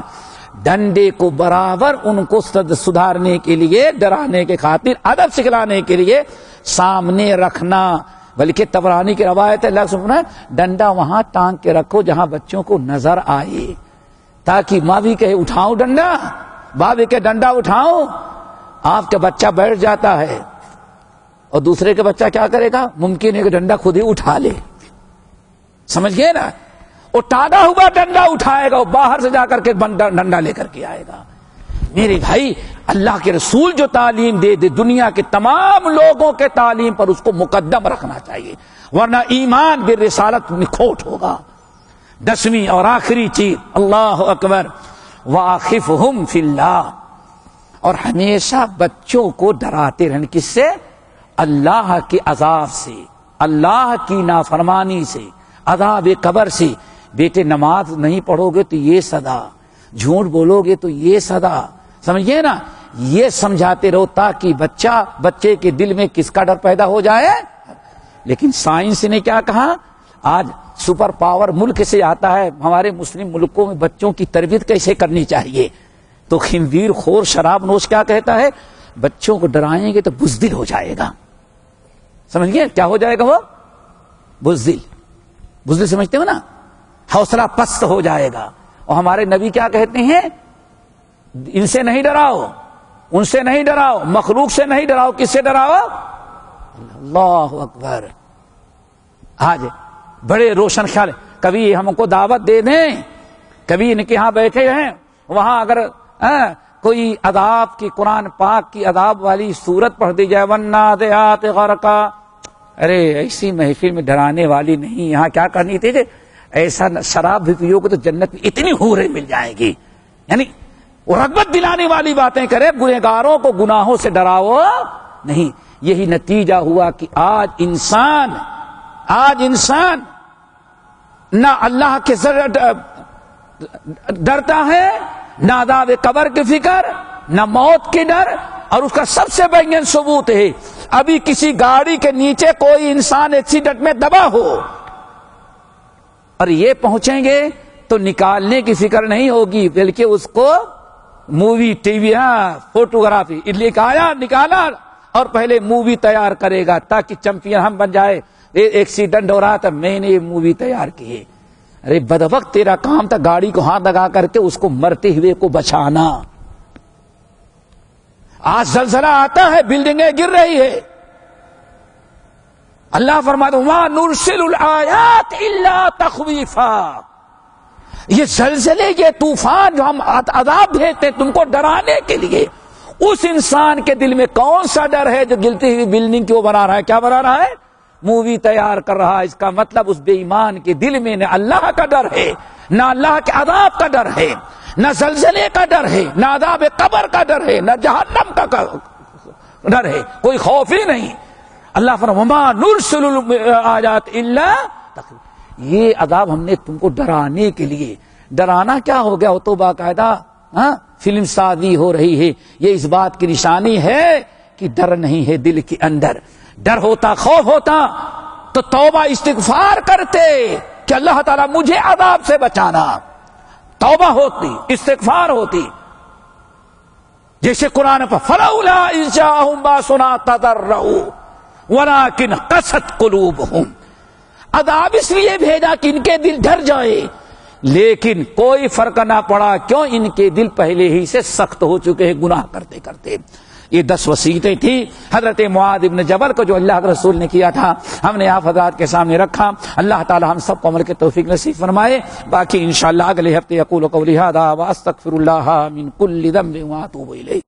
ڈنڈے کو برابر ان کو سدھارنے کے لیے، ڈرانے کے خاطر، ادب سکھلانے کے لیے سامنے رکھنا۔ بلکہ طبرانی کی روایت ہے، اللہ سبحانہ ڈنڈا وہاں ٹانگ کے رکھو جہاں بچوں کو نظر آئے، تاکہ ماں بھی کہے اٹھاؤں ڈنڈا، باپ بھی کہے ڈنڈا اٹھاؤں۔ آپ کا بچہ بیٹھ جاتا ہے اور دوسرے کا بچہ کیا کرے گا؟ ممکن ہے کہ ڈنڈا خود ہی اٹھا لے، سمجھ گئے نا؟ وہ ٹاگا ہوا ڈنڈا اٹھائے گا، وہ باہر سے جا کر کے ڈنڈا لے کر کے آئے گا۔ میرے بھائی، اللہ کے رسول جو تعلیم دے دنیا کے تمام لوگوں کے تعلیم پر اس کو مقدم رکھنا چاہیے، ورنہ ایمان بالرسالت میں کھوٹ ہوگا۔ 10ویں اور آخری چیز، اللہ اکبر، واخفہم فی اللہ، اور ہمیشہ بچوں کو ڈراتے رہنا، کس سے؟ اللہ کے عذاب سے، اللہ کی نافرمانی سے، عذاب قبر سے۔ بیٹے نماز نہیں پڑھو گے تو یہ سزا، جھوٹ بولو گے تو یہ سزا، سمجھئے نا؟ یہ سمجھاتے رہو تاکہ بچے کے دل میں کس کا ڈر پیدا ہو جائے۔ لیکن سائنس نے کیا کہا؟ آج سپر پاور ملک سے آتا ہے، ہمارے مسلم ملکوں میں بچوں کی تربیت کیسے کرنی چاہیے، تو خنزیر خور شراب نوش کیا کہتا ہے؟ بچوں کو ڈرائیں گے تو بزدل ہو جائے گا۔ سمجھ گئے کیا ہو جائے گا؟ وہ بزدل سمجھتے ہو نا؟ حوصلہ پست ہو جائے گا۔ اور ہمارے نبی کیا کہتے ہیں؟ ان سے نہیں ڈراؤ، ان سے نہیں ڈراؤ، مخلوق سے نہیں ڈراؤ، کس سے ڈراؤ؟ اللہ اکبر۔ آج بڑے روشن خیال، کبھی ہم کو دعوت دے دیں، کبھی ان کے ہاں بیٹھے ہیں، وہاں اگر کوئی عذاب کی قرآن پاک کی عذاب والی سورت پڑھ دی جائے، والنازعات غرقا، ارے ایسی محفل میں ڈرانے والی نہیں، یہاں کیا کرنی تھی کہ ایسا شراب بھی پیو گے تو جنت میں اتنی حوریں مل جائیں گی، یعنی رغبت دلانے والی باتیں کرے، گنہگاروں کو گناہوں سے ڈراؤ نہیں۔ یہی نتیجہ ہوا کہ آج انسان نہ اللہ کے ڈرتا ہے، نہ عذاب قبر کی فکر، نہ موت کی ڈر، اور اس کا سب سے بڑھیا ثبوت ہے ابھی کسی گاڑی کے نیچے کوئی انسان ایکسیڈنٹ میں دبا ہو اور یہ پہنچیں گے تو نکالنے کی فکر نہیں ہوگی، بلکہ اس کو مووی ٹی وی فوٹوگرافی نکالا اور پہلے مووی تیار کرے گا تاکہ چمپئن ہم بن جائے۔ ایکسیڈنٹ ہو رہا تھا، میں نے یہ مووی تیار کی ہے۔ ارے بدبخت، تیرا کام تھا گاڑی کو ہاتھ لگا کر کے اس کو مرتے ہوئے کو بچانا۔ آج زلزلہ آتا ہے، بلڈنگیں گر رہی ہے، اللہ فرماتا ہے وَمَا نُرْسِلُ الْآيَاتِ إِلَّا تَخْوِيفًا، یہ زلزلے، یہ طوفان جو ہم عذاب بھیجتے ہیں تم کو ڈرانے کے لیے، اس انسان کے دل میں کون سا ڈر ہے جو گرتی ہوئی بلڈنگ کی وہ بنا رہا ہے؟ کیا بنا رہا ہے؟ مووی تیار کر رہا ہے۔ اس کا مطلب اس بے ایمان کے دل میں نہ اللہ کا ڈر ہے، نہ اللہ کے عذاب کا ڈر ہے، نہ زلزلے کا ڈر ہے، نہ عذاب قبر کا ڈر ہے، نہ جہنم کا ڈر ہے، کوئی خوف ہی نہیں۔ اللہ فرماتا وَمَا نُرْسِلُ الْآيَاتِ إِلَّا تَخْوِيفًا، یہ عذاب ہم نے تم کو ڈرانے کے لیے۔ ڈرانا کیا ہو گیا؟ وہ تو باقاعدہ فلم سازی ہو رہی ہے۔ یہ اس بات کی نشانی ہے کہ ڈر نہیں ہے دل کے اندر۔ ڈر ہوتا، خوف ہوتا تو توبہ استغفار کرتے کہ اللہ تعالیٰ مجھے عذاب سے بچانا، توبہ ہوتی، استغفار ہوتی۔ جیسے قرآن پر فَلَوْلَا إِذْ جَاءَهُم بَأْسُنَا تَضَرَّعُوا وَلَٰكِنْ قَسَتْ قُلُوبُهُمْ، عذاب اس لیے بھیجا کہ ان کے دل ڈر جائے، لیکن کوئی فرق نہ پڑا، کیوں؟ ان کے دل پہلے ہی سے سخت ہو چکے ہیں گناہ کرتے کرتے۔ یہ 10 وصیتیں تھی حضرت معاذ ابن جبل کو جو اللہ کے رسول نے کیا تھا، ہم نے آپ حضرات کے سامنے رکھا۔ اللہ تعالی ہم سب کو عمل کے توفیق نصیب فرمائے۔ باقی انشاءاللہ اگلے ہفتے اقول قولی ھذا واستغفر اللہ من کل ذنب واتوب الیہ۔